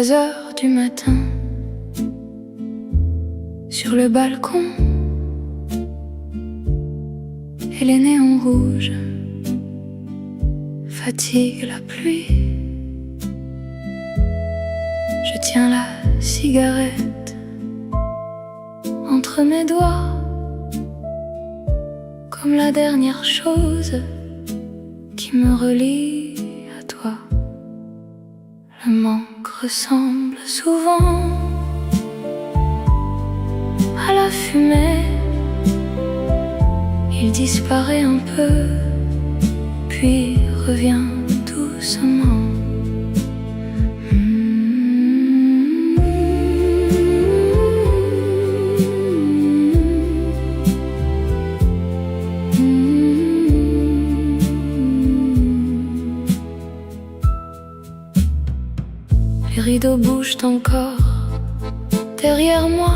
3 heures du matin, sur le balcon, et les néons rouges fatiguent la pluie. Je tiens la cigarette entre mes doigts, comme la dernière chose qui me relie à toi. Le manque ressemble souvent à la fumée. Il disparaît un peu, puis revient doucement. Les rideaux bougent encore derrière moi,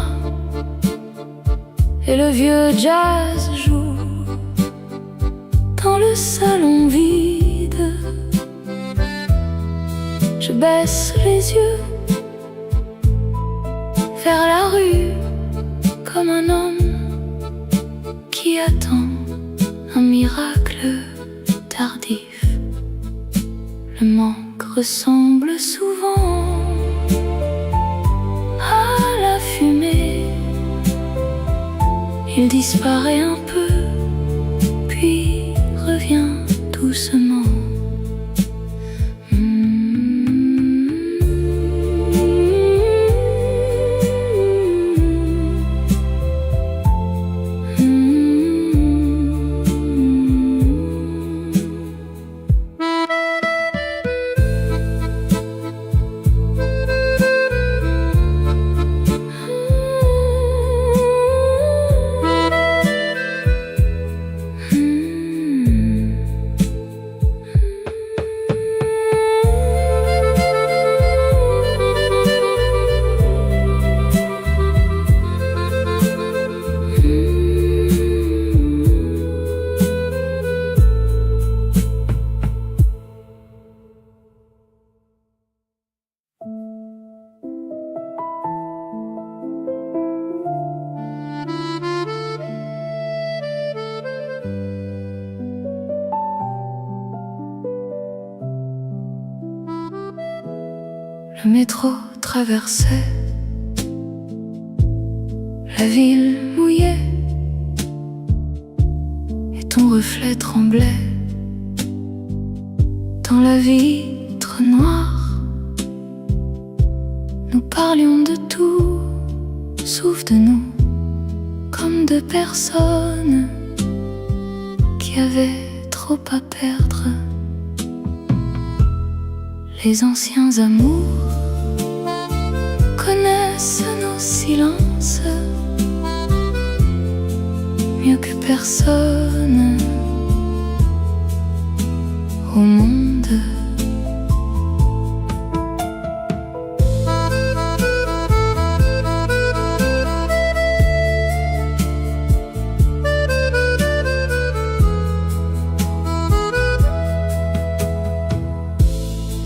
et le vieux jazz joue dans le salon vide. Je baisse les yeux vers la rue comme un homme qui attend un miracle tardif. Le manque ressemble souvent à la fumée. Il disparaît un peu, puis revient doucement. Le métro traversait la ville mouillée, et ton reflet tremblait dans la vitre noire. Nous parlions de tout, sauf de nous, comme deux personnes qui avaient trop à perdre. Les anciens amours connaissent nos silences mieux que personne au monde.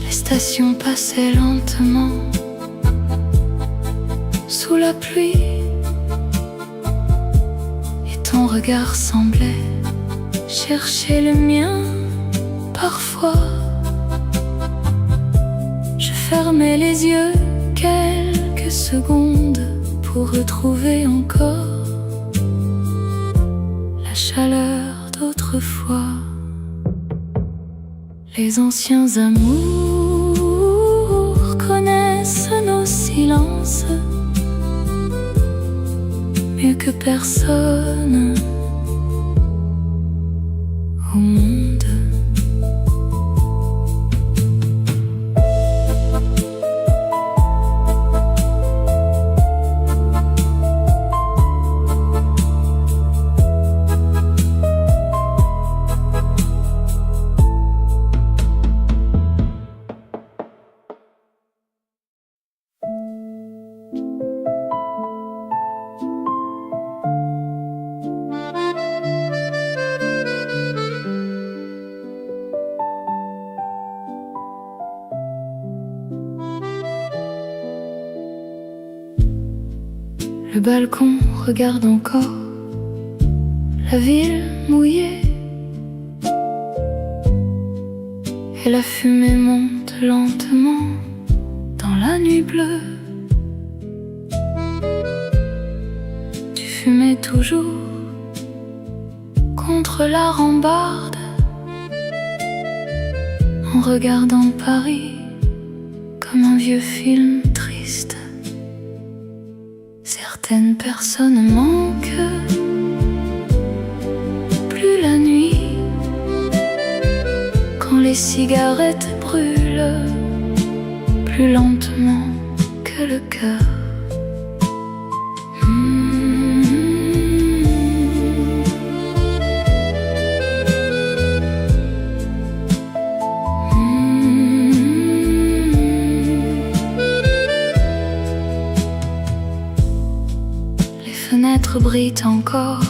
Les stations passaient lentement sous la pluie, et ton regard semblait chercher le mien. Parfois, je fermais les yeux quelques secondes pour retrouver encore la chaleur d'autrefois. Les anciens amours connaissent nos silences mieux que personne au monde. Le balcon regarde encore la ville mouillée, et la fumée monte lentement dans la nuit bleue. Tu fumais toujours contre la rambarde, en regardant Paris comme un vieux film triste. Certaines personnes manquent, plus la nuit, quand les cigarettes brûlent plus lentement que le cœur. Les fenêtres brillent encore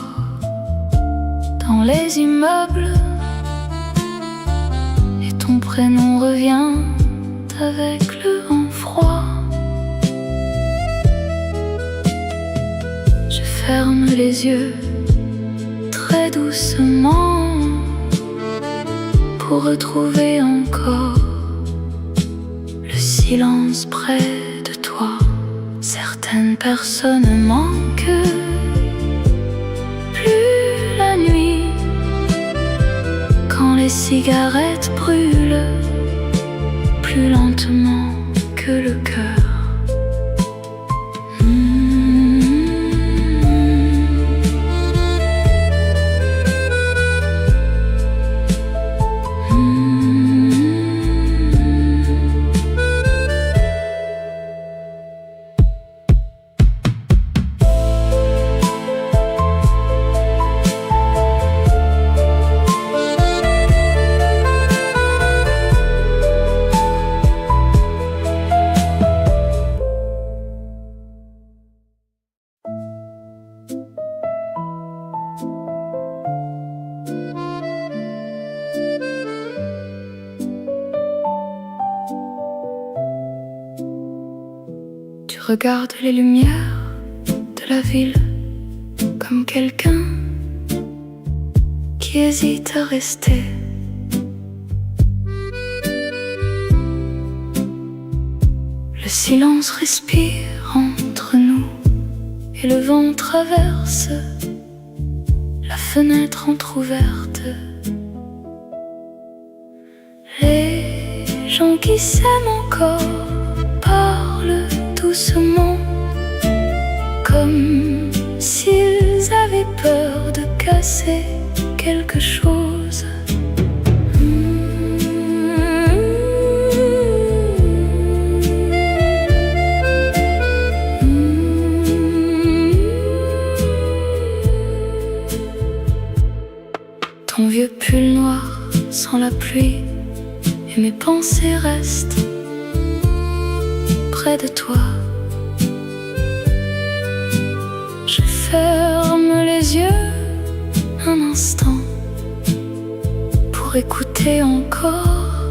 dans les immeubles, et ton prénom revient avec le vent froid. Je ferme les yeux très doucement pour retrouver encore le silence près de toi. Certaines personnes manquent, plus la nuit, quand les cigarettes brûlent plus lentement que le cœur. Tu regardes les lumières de la ville comme quelqu'un qui hésite à rester. Le silence respire entre nous et le vent traverse la fenêtre entrouverte. Les gens qui s'aiment encore parlent doucement, comme s'ils avaient peur de casser quelque chose. Ton vieux pull noir sans la pluie, et mes pensées restent près de toi. Je ferme les yeux un instant pour écouter encore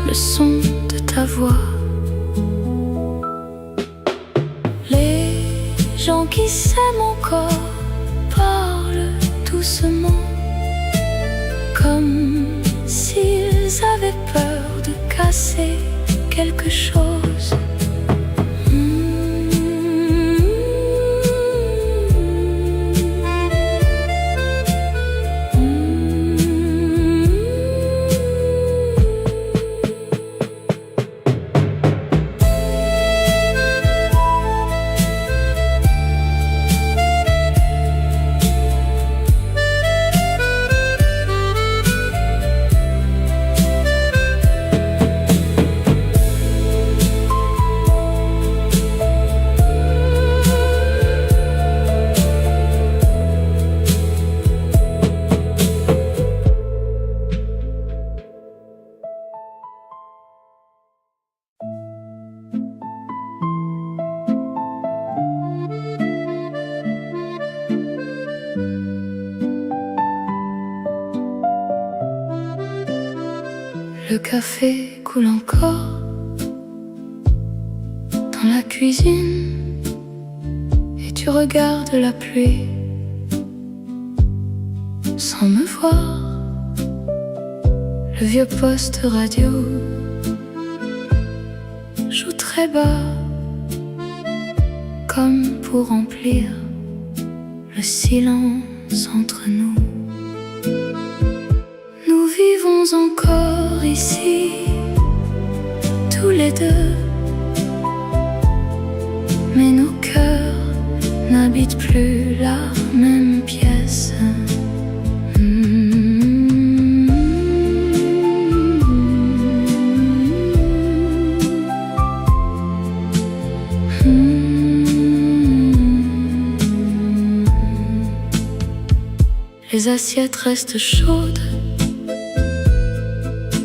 le son de ta voix. Les gens qui s'aiment encore parlent doucement, comme s'ils avaient peur de casser quelque chose. Le café coule encore dans la cuisine, Tu regardes la pluie sans me voir. Le vieux poste radio joue très bas, comme pour remplir le silence entre nous. Nous vivons encore ici, tous les deux, mais nos cœurs n'habitent plus la même pièce. Les assiettes restent chaudes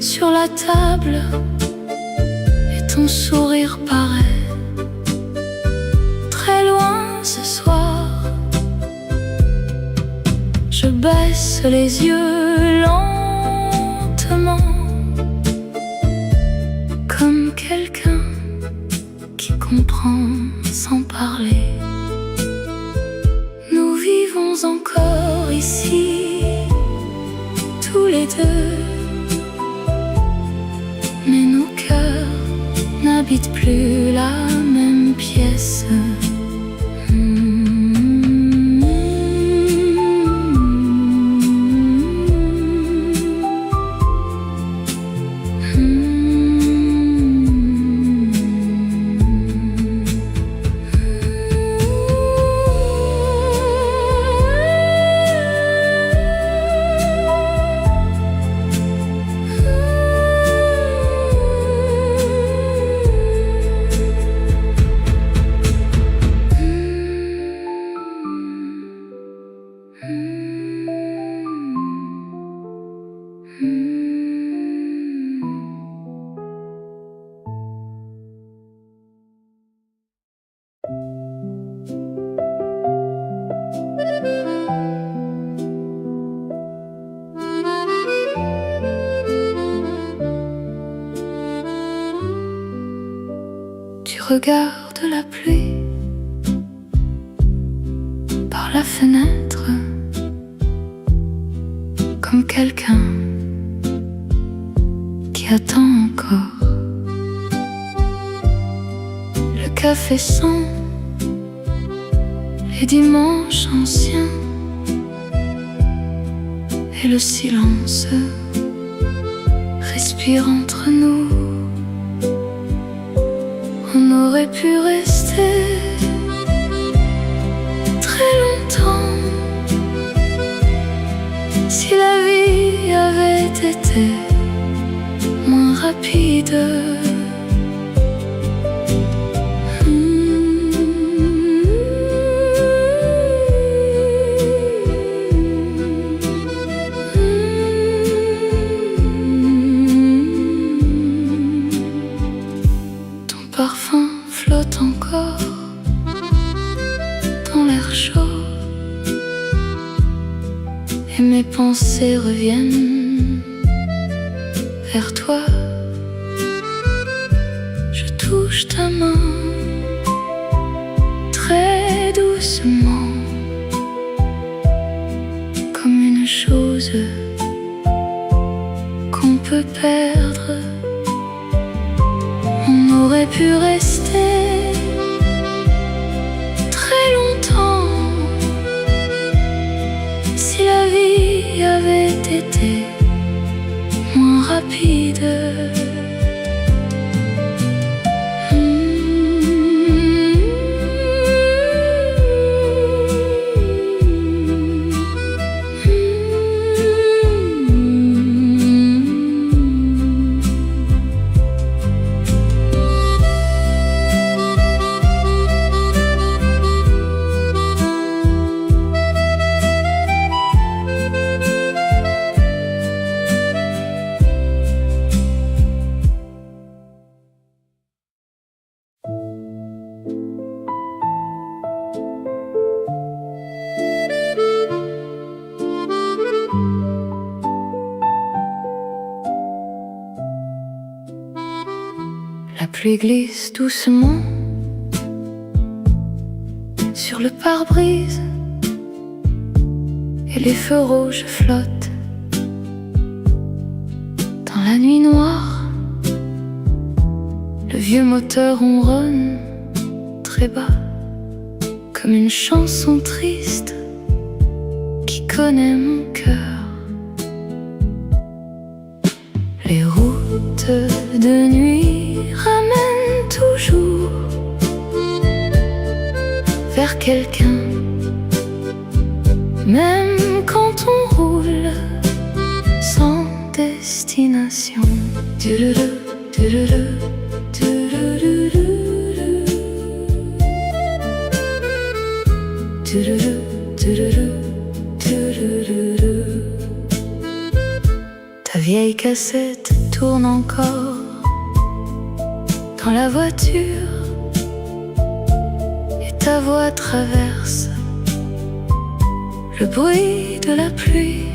sur la table et ton sourire paraît très loin ce soir. Je baisse les yeux lentement, comme quelqu'un qui comprend sans parler. Nous vivons encore ici, tous les deux, mais nos cœurs n'habitent plus la même pièce. Tu regardes la pluie par la fenêtre, comme quelqu'un qui attend encore. Le café sent les dimanches anciens et le silence respire entre nous. On aurait pu rester très longtemps si la vie avait été moins rapide. Parfum flotte encore dans l'air chaud et mes pensées reviennent vers toi. Je touche ta main très doucement, comme une chose qu'on peut perdre. On aurait pu rester très longtemps si la vie avait été moins rapide. La pluie glisse doucement sur le pare-brise et les feux rouges flottent dans la nuit noire. Le vieux moteur ronronne très bas comme une chanson triste qui connaît mon cœur. Les routes de nuit ramènent toujours vers quelqu'un, même quand on roule sans destination. Tururu, tururu, tururu, tururu, tururu, tururu. Ta vieille cassette tourne encore dans la voiture et ta voix traverse le bruit de la pluie.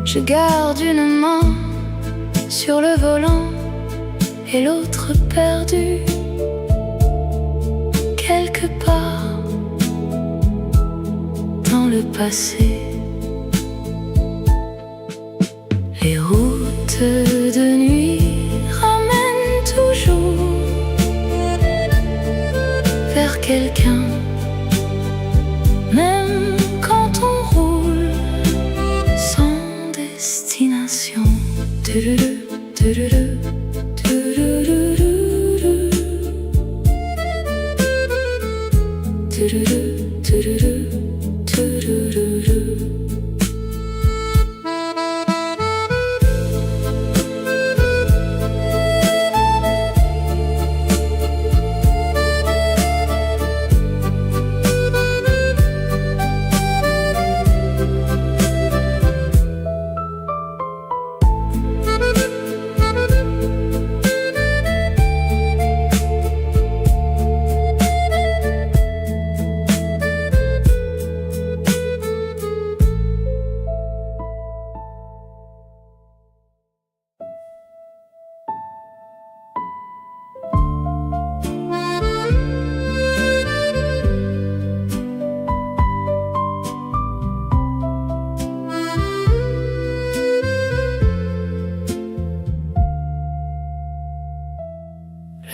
Je garde une main sur le volant et l'autre perdue quelque part dans le passé. Les routes de nuit ramènent toujours vers quelqu'un, même quand on roule sans destination. Tururu, tururu, tururu, tururu, tururu, tururu.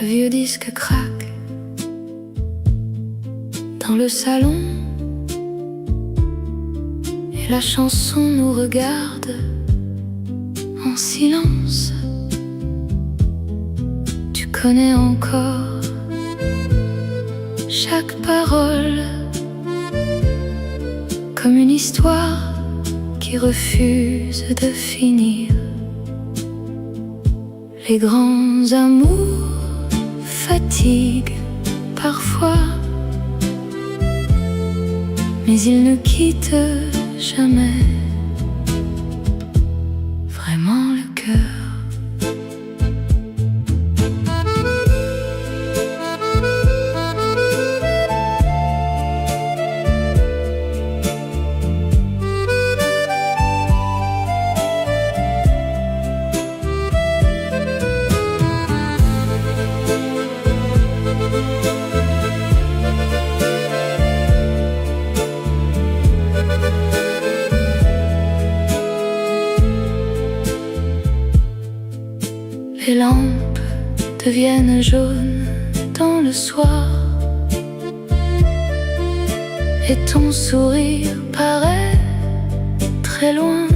Le vieux disque craque dans le salon et la chanson nous regarde en silence. Tu connais encore chaque parole comme une histoire qui refuse de finir. Les grands amours fatigue parfois, mais ils ne quittent jamais vraiment le cœur. Les lampes deviennent jaunes dans le soir et ton sourire paraît très loin.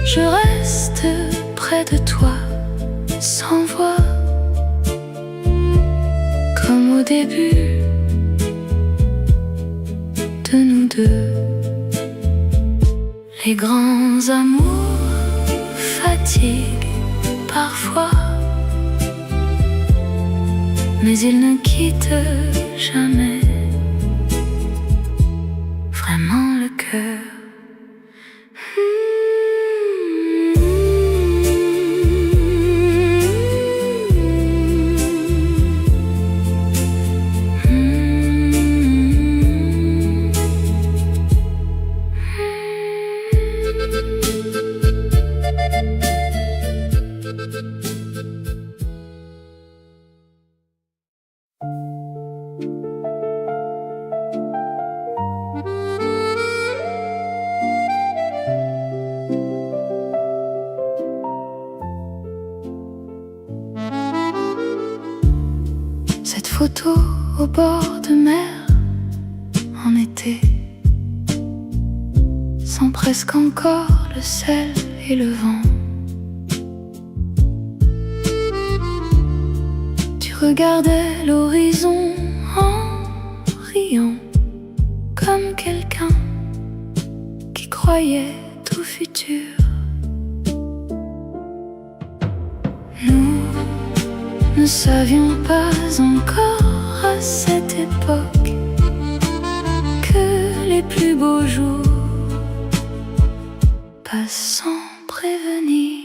Je reste près de toi sans voix, comme au début de nous deux. Les grands amours fatiguent parfois, mais ils ne quittent jamais vraiment le cœur. Cette photo au bord de mer en été sent presque encore le sel et le vent. Tu regardais l'horizon en riant comme quelqu'un qui croyait au futur. Nous ne savions pas encore à cette époque que les plus beaux jours passent sans prévenir.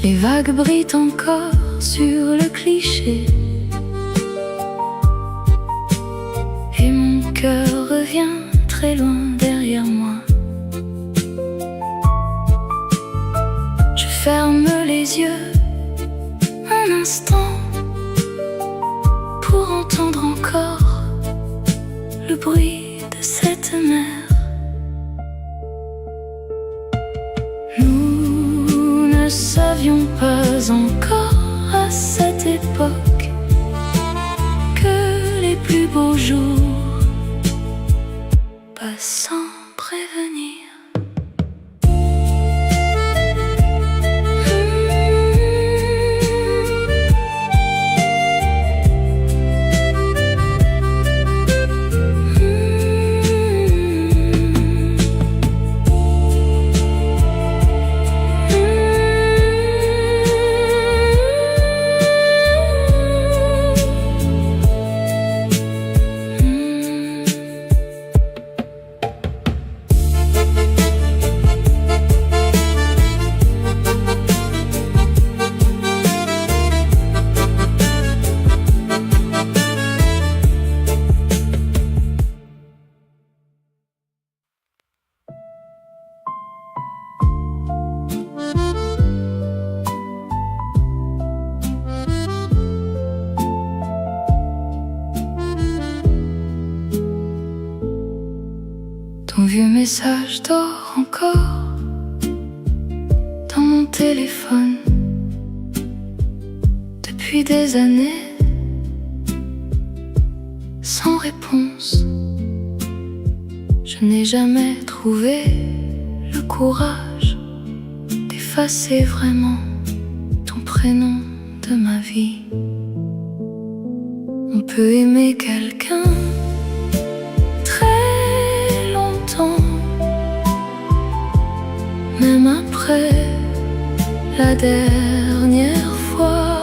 Les vagues brillent encore sur le cliché et mon cœur revient très loin derrière moi. Je ferme les yeux un instant pour entendre encore le bruit de cette mer. Nous ne savions pas encore à cette époque que les plus beaux jours passent sans prévenir. Ton vieux message dort encore dans mon téléphone depuis des années, sans réponse. Je n'ai jamais trouvé le courage d'effacer vraiment ton prénom de ma vie. On peut aimer quelqu'un même après la dernière fois.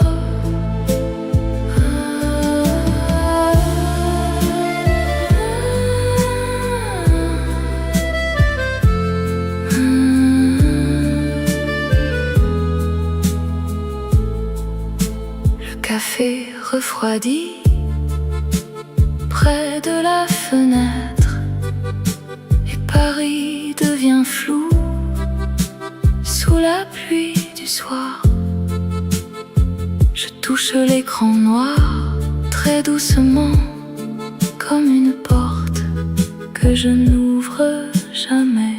Le café refroidi près de la fenêtre et Paris devient flou sous la pluie du soir. Je touche l'écran noir très doucement, comme une porte que je n'ouvre jamais.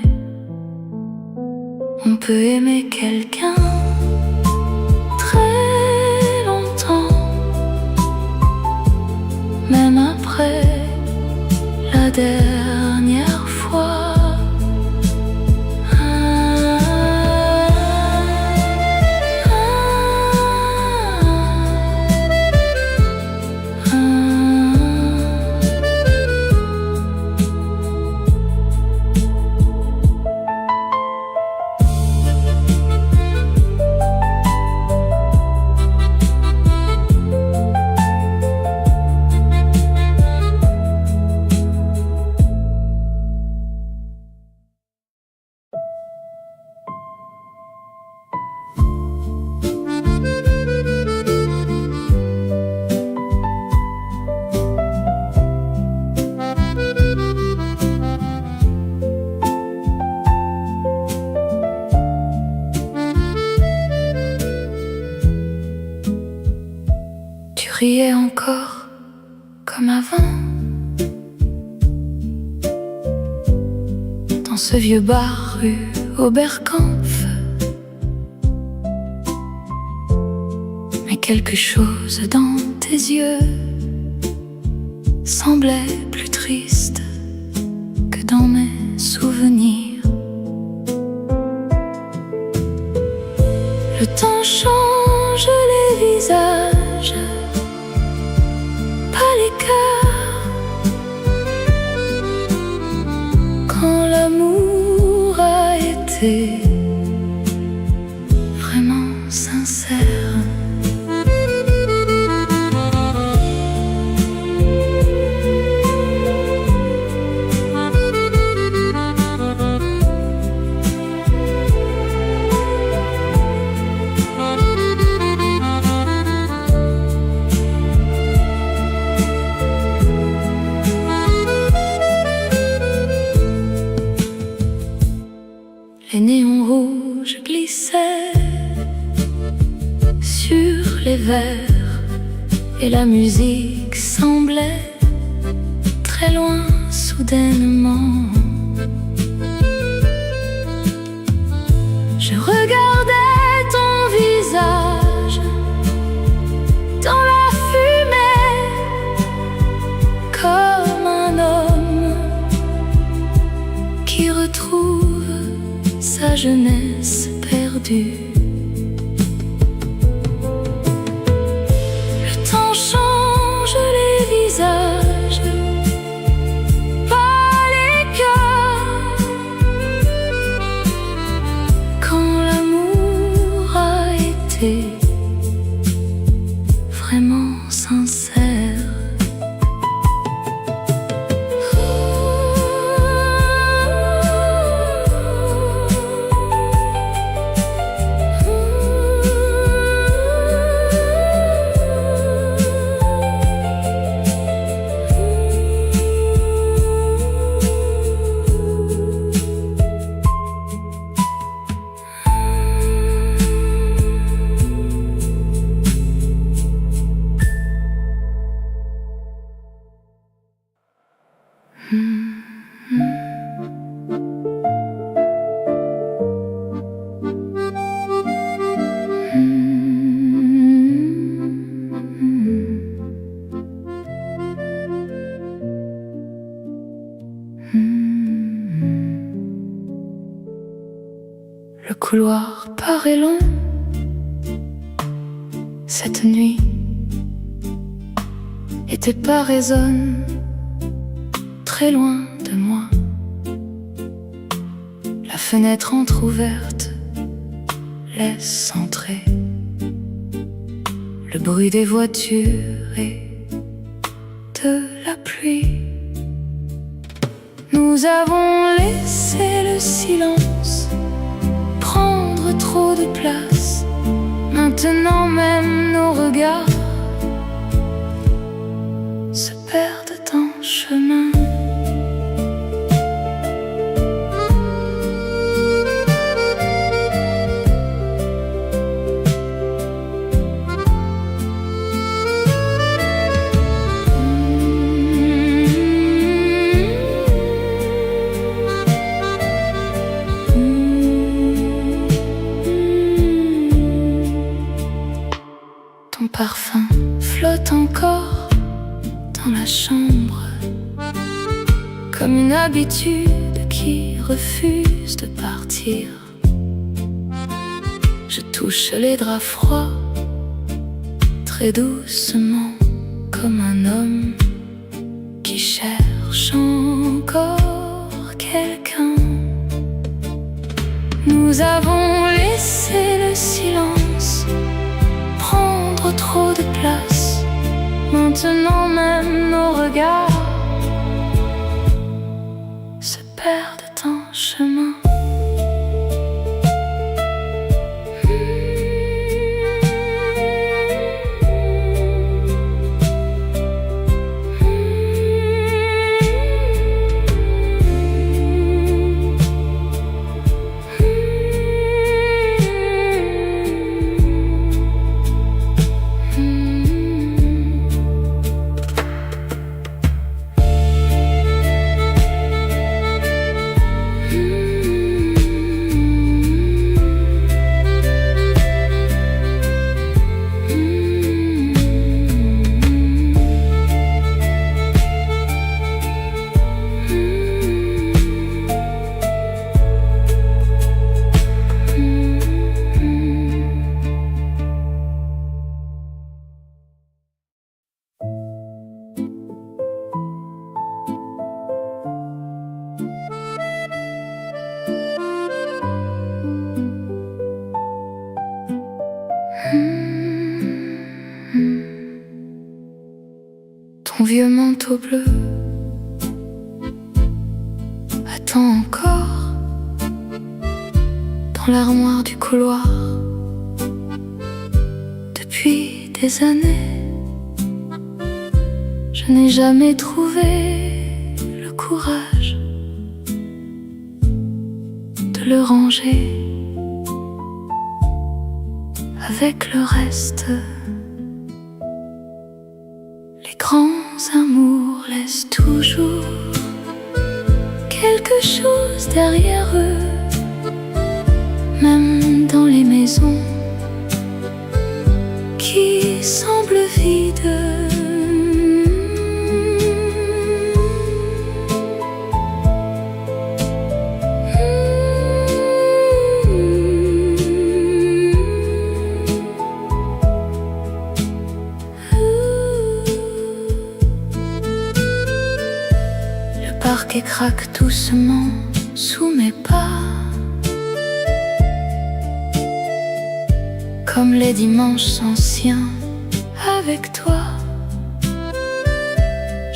On peut aimer quelqu'un très longtemps, même après la dernière fois. riait encore comme avant. Dans ce vieux bar rue Oberkampf. Mais quelque chose dans tes yeux semblait plus triste que dans mes souvenirs. Le temps change les visages, pas les cœurs. Quand l'amour a été vraiment sincère. Les néons rouges glissaient sur les verres et la musique semblait très loin soudainement. Je regardais ton visage dans la fumée comme un homme qui retrouve sa jeunesse perdue. Le temps change les visages, pas les cœurs. Quand l'amour a été vraiment sincère. Le couloir paraît long cette nuit, et tes pas résonnent très loin de moi. La fenêtre entr'ouverte laisse entrer le bruit des voitures et de la pluie. Nous avons laissé le silence prendre trop de place. Maintenant même nos regards se perdent en chemin. Ton parfum flotte encore dans la chambre, comme une habitude qui refuse de partir. Je touche les draps froids très doucement, comme un homme qui cherche encore quelqu'un. Nous avons laissé le silence prendre trop de place. Maintenant même nos regards se perdent en chemin. manteau bleu attend encore dans l'armoire du couloir. Depuis des années, je n'ai jamais trouvé le courage de le ranger avec le reste. Les grands amours laissent toujours quelque chose derrière eux, même dans les maisons qui semblent vides. Le parquet craque doucement sous mes pas, comme les dimanches anciens avec toi.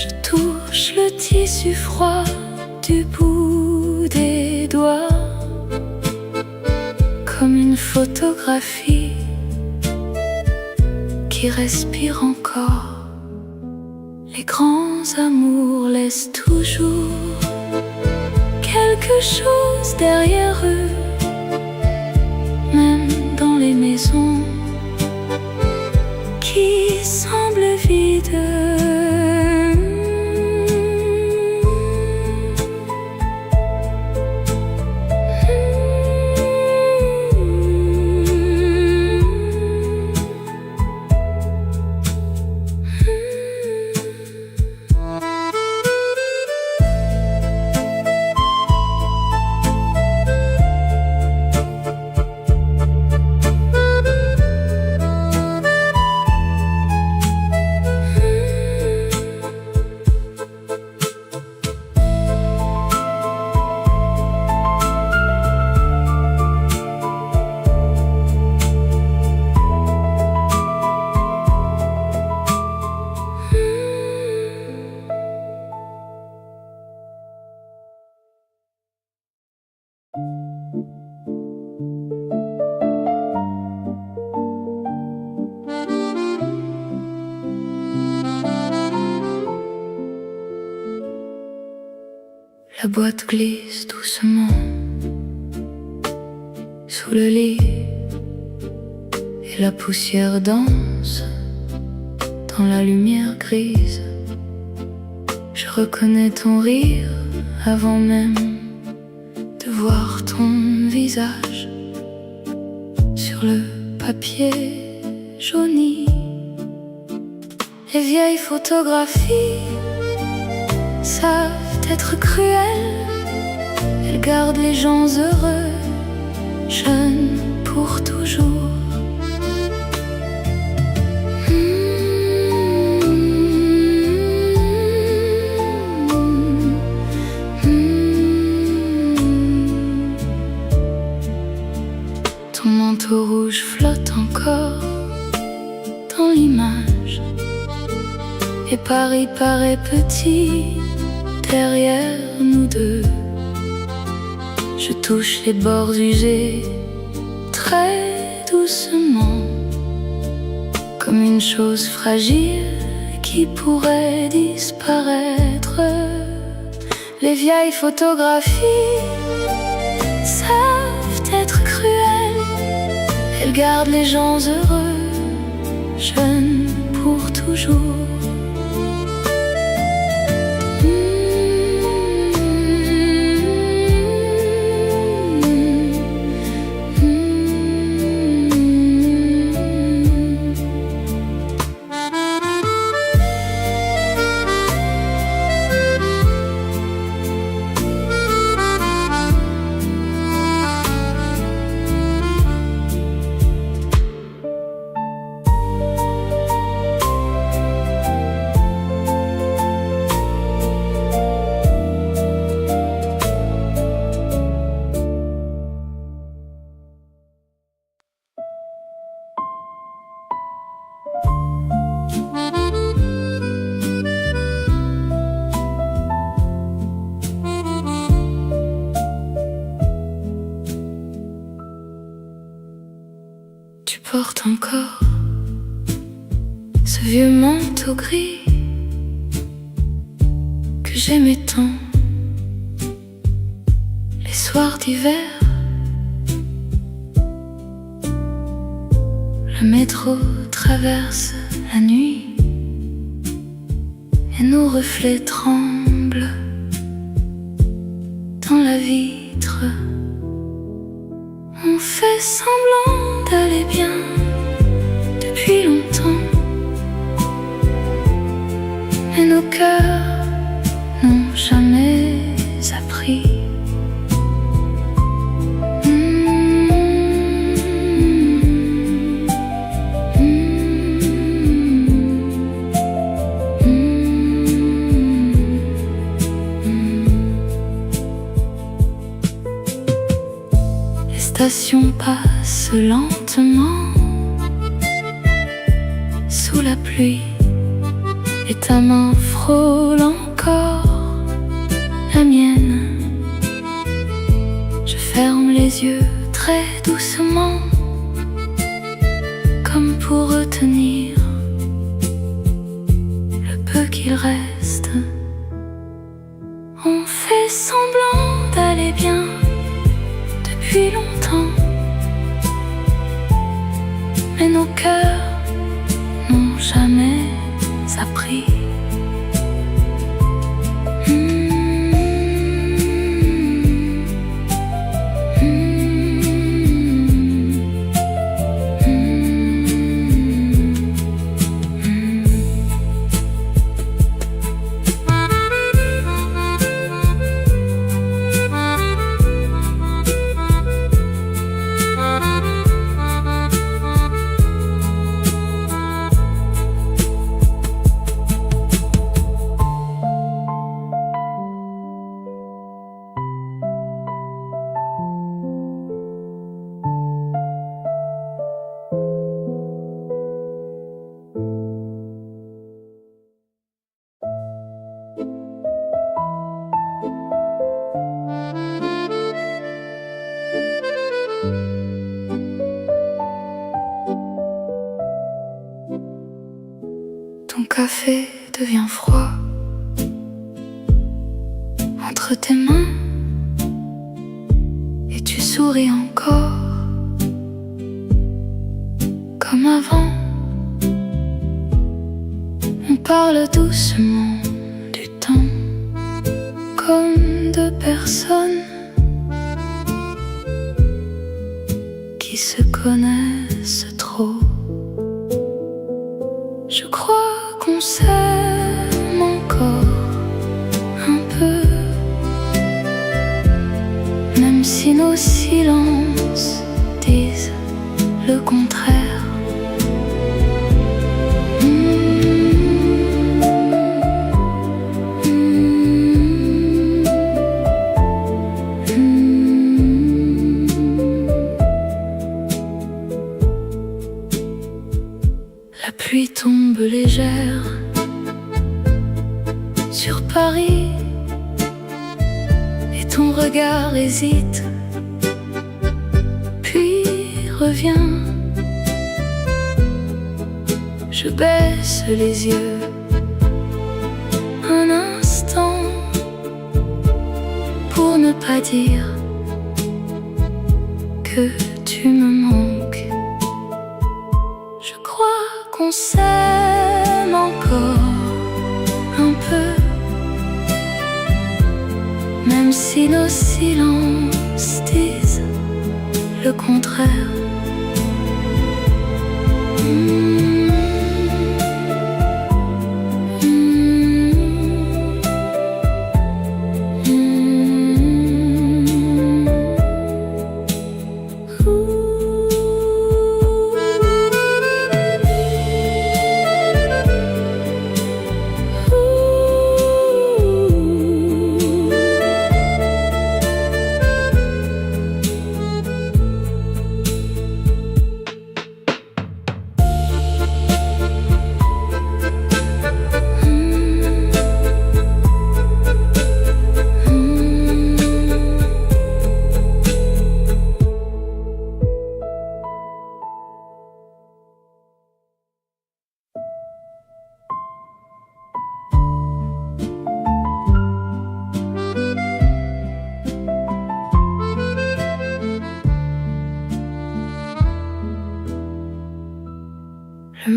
Je touche le tissu froid du bout des doigts, comme une photographie qui respire encore. Les grands amours laissent toujours quelque chose derrière eux, même dans les maisons qui semblent vides. La boîte glisse doucement sous le lit et la poussière danse dans la lumière grise. Je reconnais ton rire avant même de voir ton visage sur le papier jauni. Les vieilles photographies savent être cruelles, elles gardent les gens heureux, jeunes pour toujours. Ton manteau rouge flotte encore dans l'image, et Paris paraît petit derrière nous deux. Je touche les bords usés très doucement, comme une chose fragile qui pourrait disparaître. Les vieilles photographies savent être cruelles, elles gardent les gens heureux, jeunes pour toujours. porte encore ce vieux manteau gris que j'aimais tant. Les soirs d'hiver, le métro traverse la nuit et nos reflets tremblent dans la vitre. On fait semblant d'aller bien depuis longtemps, mais nos cœurs n'ont jamais appris. Les stations passent lentement sous la pluie et ta main frôle encore la mienne. Je ferme les yeux très doucement, comme pour retenir le peu qu'il reste. On fait semblant d'aller bien depuis longtemps, mais nos cœurs n'ont jamais appris. Ton café devient froid entre tes mains et tu souris encore comme avant. On parle doucement du temps comme deux personnes qui se connaissent trop. Je crois qu'on s'aime encore un peu, même si nos silences disent le contraire. La pluie tombe légère sur Paris et ton regard hésite, puis revient. Je baisse les yeux un instant pour ne pas dire que tu me manques. Je crois qu'on s'aime encore un peu, même si nos silences disent le contraire.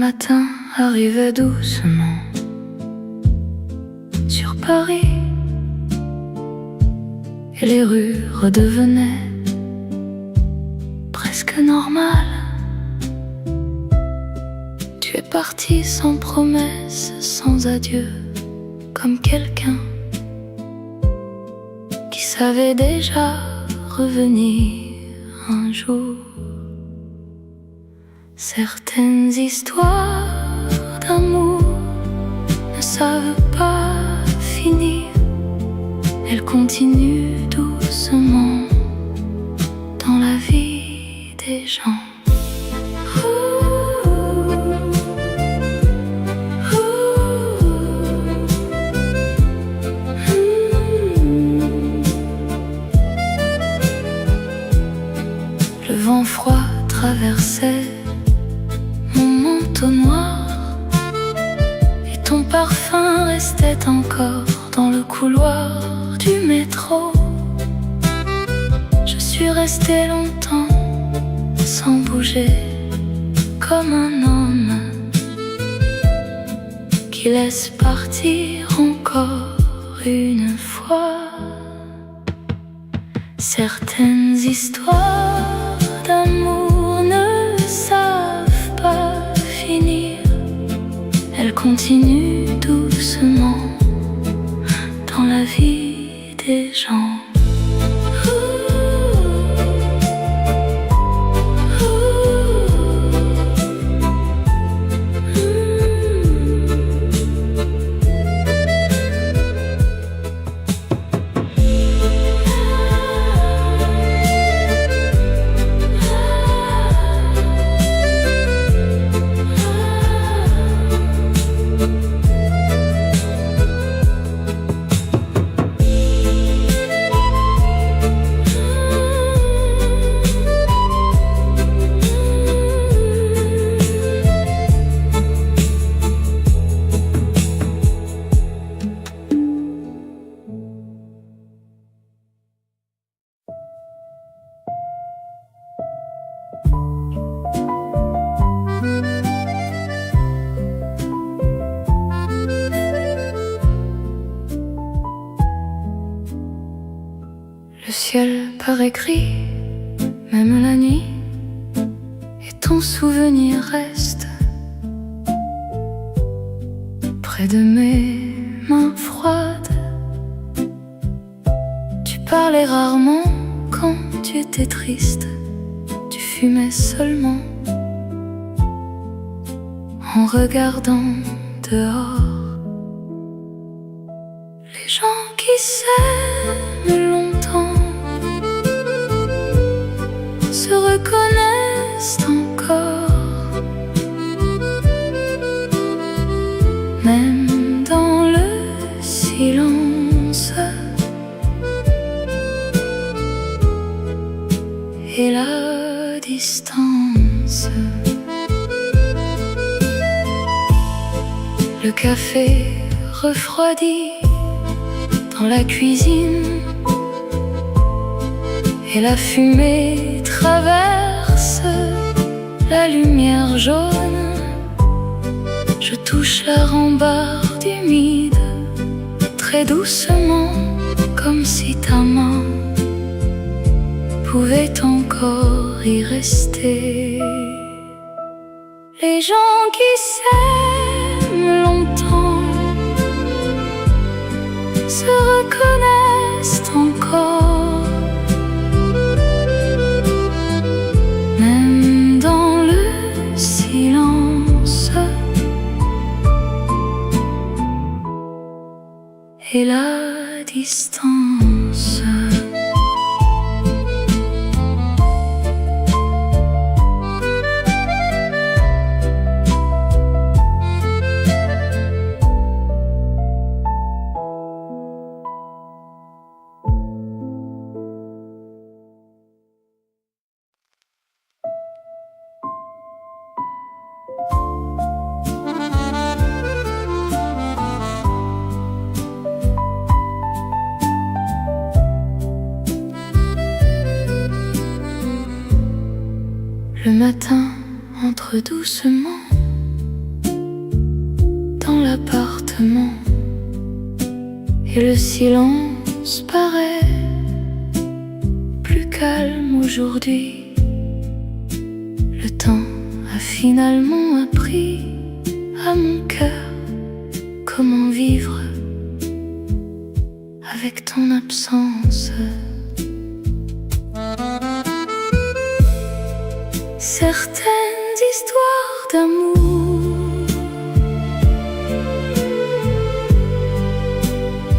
matin arrivait doucement sur Paris et les rues redevenaient presque normales. Tu es parti sans promesse, sans adieu, comme quelqu'un qui savait déjà revenir un jour. Certaines histoires d'amour ne savent pas finir, elles continuent doucement dans la vie des gens. Le vent froid traversait mon manteau noir et ton parfum restait encore dans le couloir du métro. Je suis resté longtemps sans bouger, comme un homme qui laisse partir encore une fois. Certaines histoires d'amour ne savent pas finir, elles continuent doucement dans la vie des gens. Le ciel paraît gris, même la nuit, et ton souvenir reste près de mes mains froides. Tu parlais rarement quand tu étais triste, tu fumais seulement en regardant dehors. Les gens qui s'aiment longtemps se reconnaissent encore, même dans le silence et la distance. Le café refroidi dans la cuisine et la fumée traverse la lumière jaune. Je touche la rambarde humide très doucement, comme si ta main pouvait encore y rester. Les gens qui s'aiment longtemps se reconnaissent encore, même dans le silence et la distance. Le matin entre doucement lentement, et le silence paraît plus calme aujourd'hui. Le temps a finalement appris à mon cœur comment vivre avec ton absence. Certaines histoires d'amour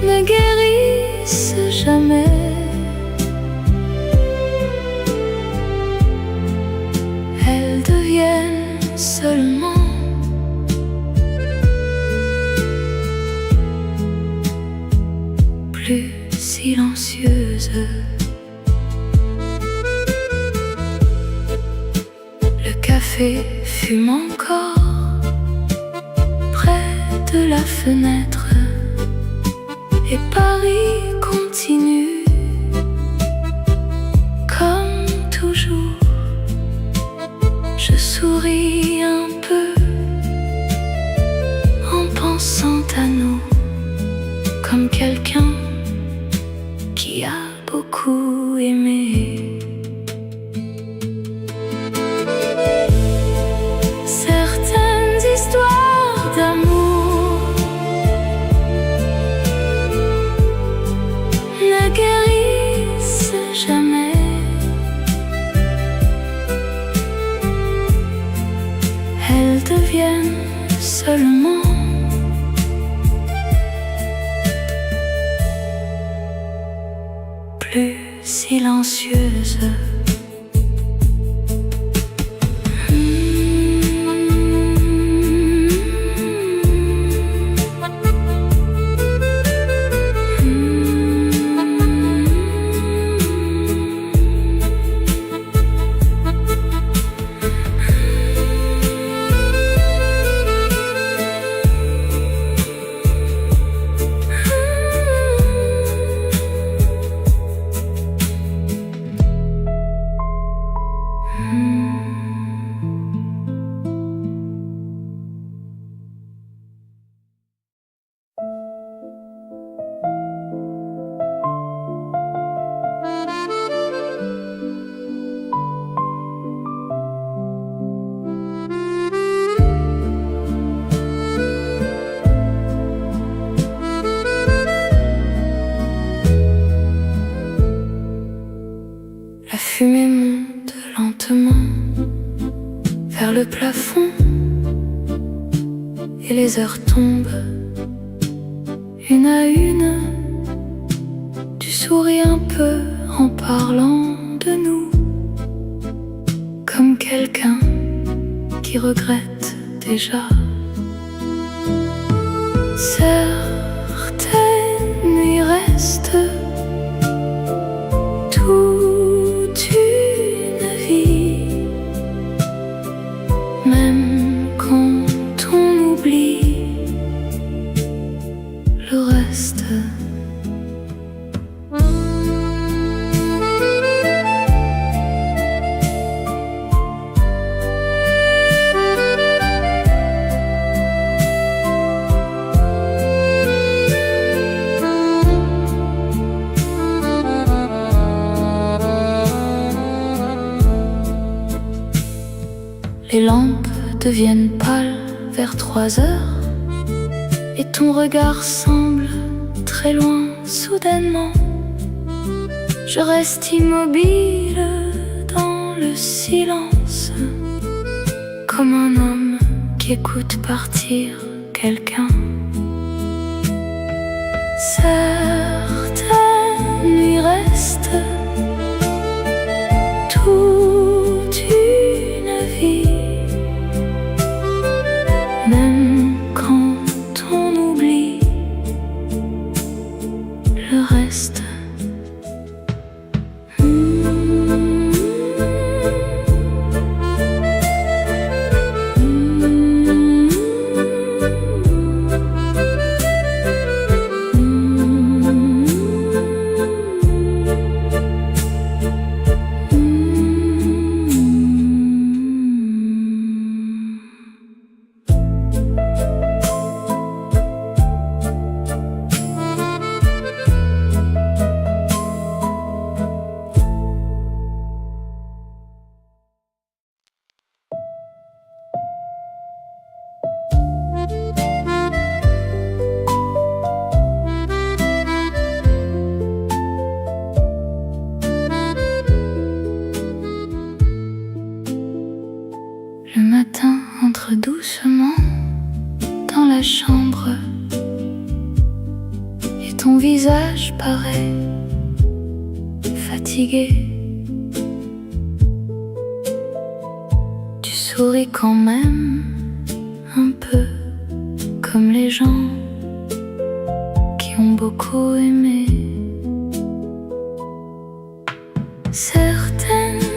ne guérissent jamais. Elles deviennent seulement plus silencieuses. Le café fume encore près de la fenêtre, et Paris continue comme toujours. Je souris un peu en pensant à nous, comme quelqu'un qui a beaucoup aimé. Certaines histoires d'amour ne guérissent jamais. Elles deviennent seulement plus silencieuses. La fumée monte lentement vers le plafond, et les heures tombent une à une. Tu souris un peu en parlant de nous, comme quelqu'un qui regrette déjà. Certaines nuits restent toute une vie, même quand on oublie le reste. Les lampes deviennent pâles vers 3 heures, et ton regard semble très loin soudainement. Je reste immobile dans le silence, comme un homme qui écoute partir quelqu'un. Certaines nuits restent toute une vie, même quand on oublie le reste. paraît fatigué. Tu souris quand même un peu, comme les gens qui ont beaucoup aimé. Certaines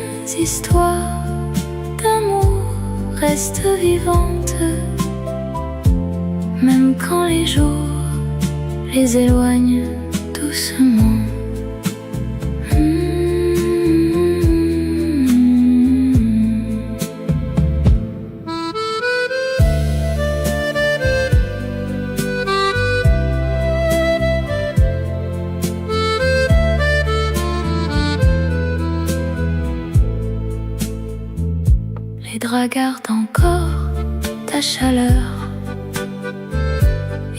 histoires d'amour restent vivantes, même quand les jours les éloignent doucement. Les draps gardent encore ta chaleur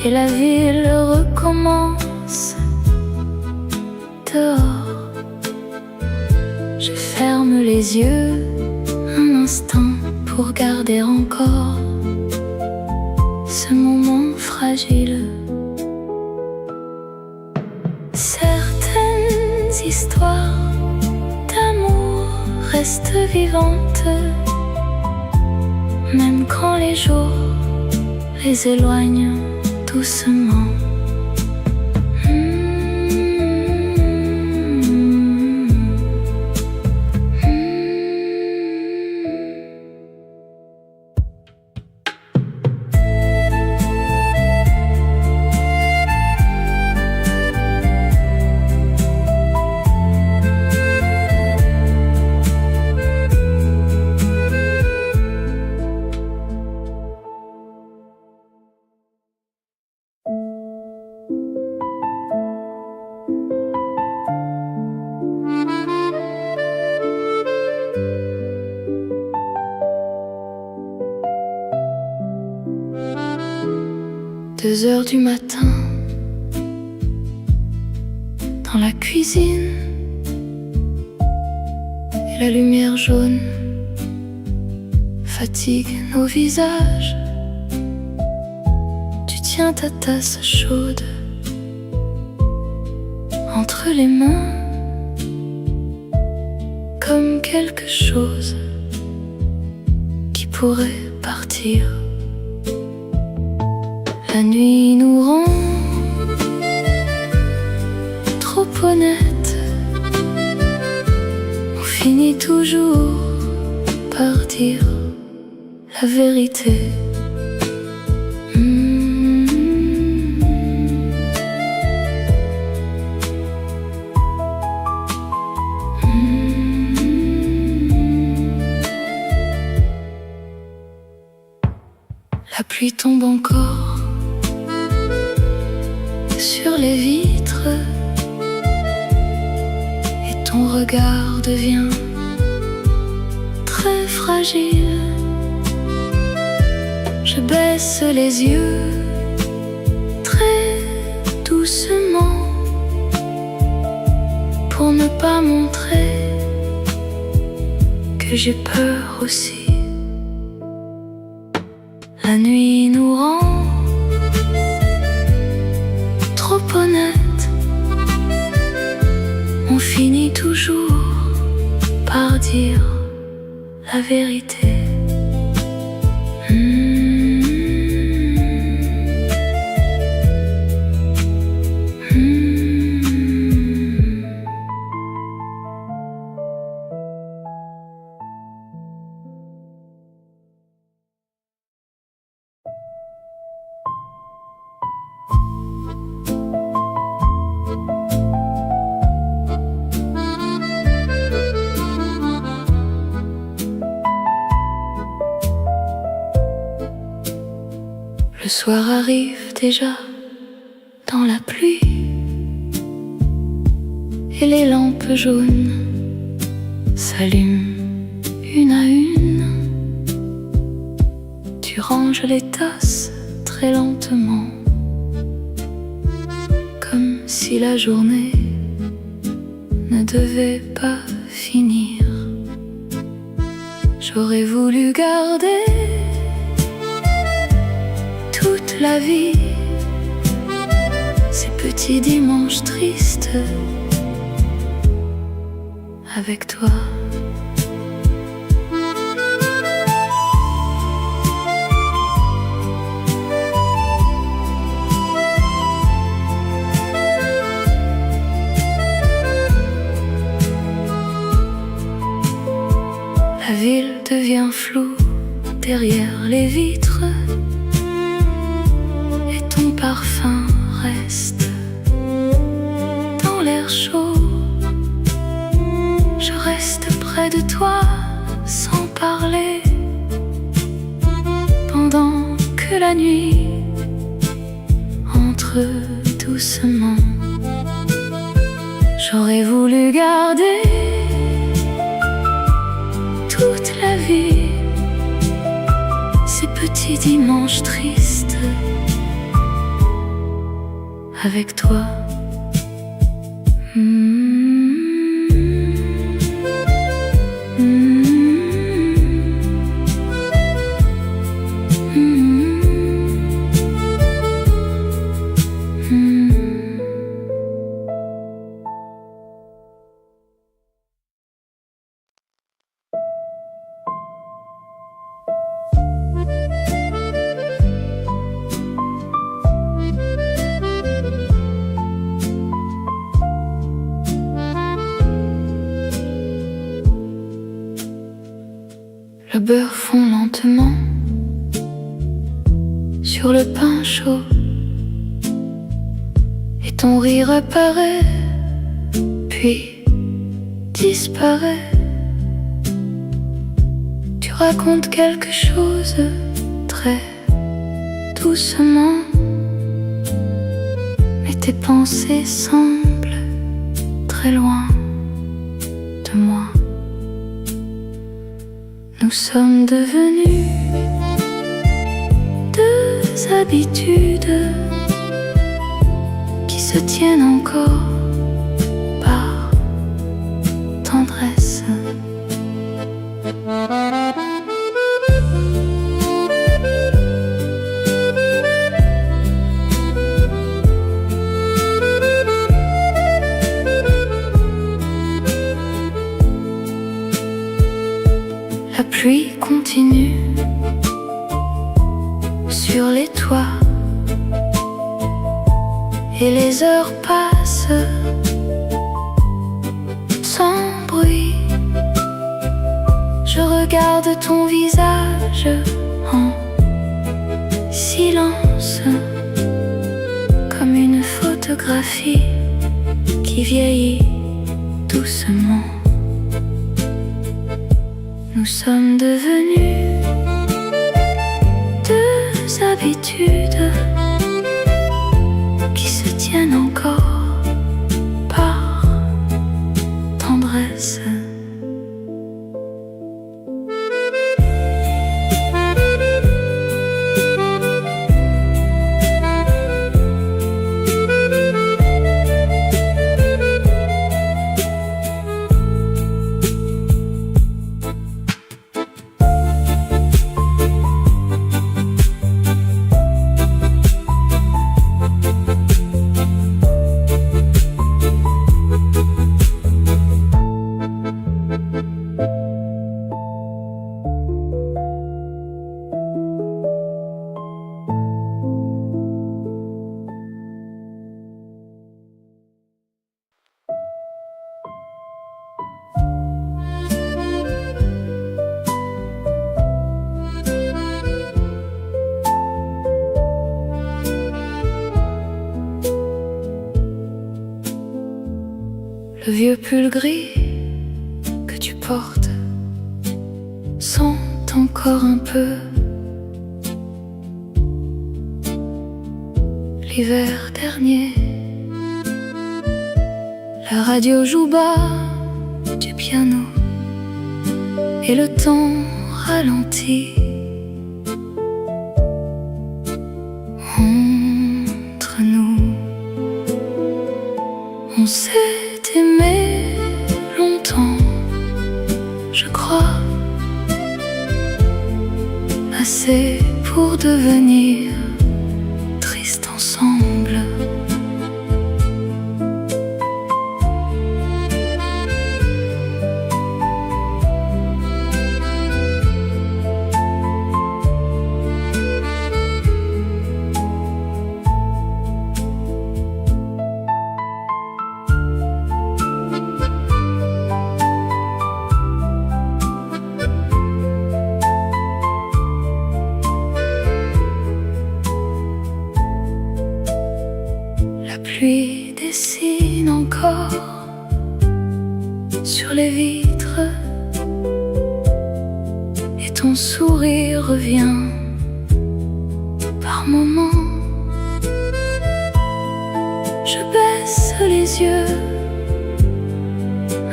et la ville recommence dehors. Je ferme les yeux un instant pour garder encore ce moment fragile. Certaines histoires d'amour restent vivantes, même quand les jours les éloignent doucement. Deux heures du matin, dans la cuisine, et la lumière jaune fatigue nos visages. Tu tiens ta tasse chaude entre les mains, comme quelque chose qui pourrait partir. La nuit nous rend trop honnêtes. On finit toujours par dire la vérité. La pluie tombe encore sur les vitres et ton regard devient très fragile. Je baisse les yeux très doucement pour ne pas montrer que j'ai peur aussi. La nuit nous rend trop honnêtes. On finit toujours par dire la vérité. Le soir arrive déjà dans la pluie et les lampes jaunes s'allument une à une. Tu ranges les tasses très lentement, comme si la journée ne devait pas finir. J'aurais voulu garder toute la vie ces petits dimanches tristes avec toi. La ville devient floue derrière les vitres et ton parfum reste dans l'air chaud. Je reste près de toi sans parler pendant que la nuit entre doucement. J'aurais voulu garder toute la vie ces petits dimanches tristes avec toi. Le beurre fond lentement sur le pain chaud et ton rire apparaît puis disparaît. Tu racontes quelque chose très doucement, mais tes pensées semblent très loin de moi. Nous sommes devenus deux habitudes qui se tiennent encore par tendresse. La pluie continue sur les toits et les heures passent sans bruit. Je regarde ton visage en silence, comme une photographie qui vieillit doucement. Nous sommes devenus deux habitudes qui se tiennent encore par tendresse. Le vieux pull gris que tu portes sent encore un peu l'hiver dernier. La radio joue bas du piano et le temps ralentit. Entre nous, on s'est aimé longtemps, je crois, assez pour devenir triste ensemble. sur les vitres, et ton sourire revient par moments. Je baisse les yeux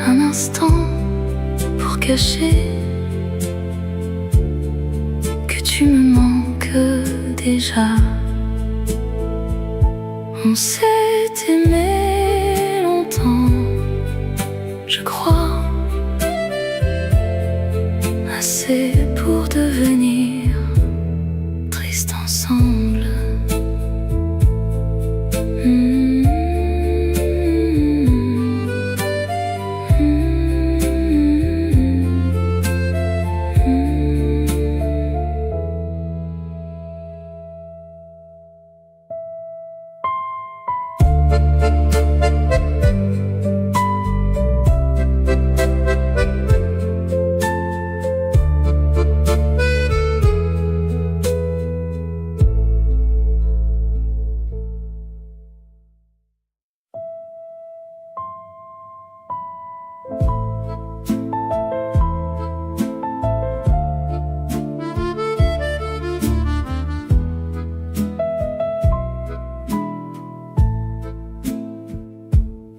un instant pour cacher que tu me manques déjà. On s'est aimé longtemps, je crois, assez pour devenir triste ensemble.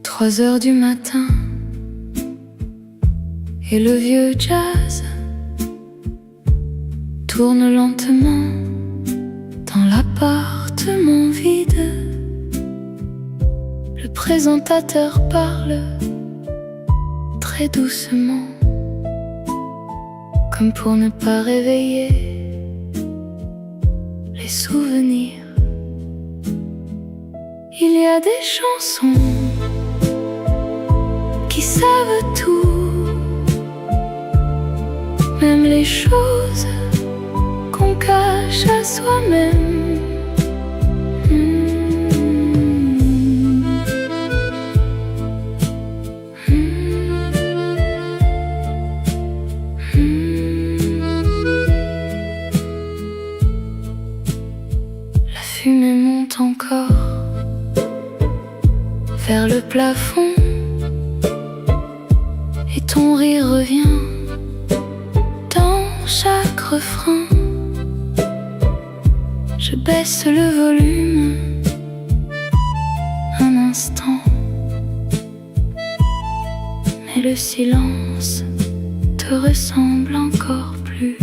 Trois heures du matin, et le vieux jazz tourne lentement dans l'appartement vide. Le présentateur parle très doucement, comme pour ne pas réveiller les souvenirs. Il y a des chansons qui savent tout, même les choses qu'on cache à soi-même. La fumée monte encore vers le plafond, et ton rire revient dans chaque refrain. Je baisse le volume un instant, mais le silence te ressemble encore plus.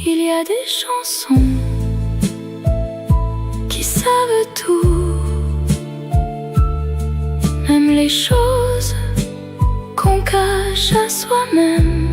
Il y a des chansons qui savent tout, même les choses qu'on cache à soi-même.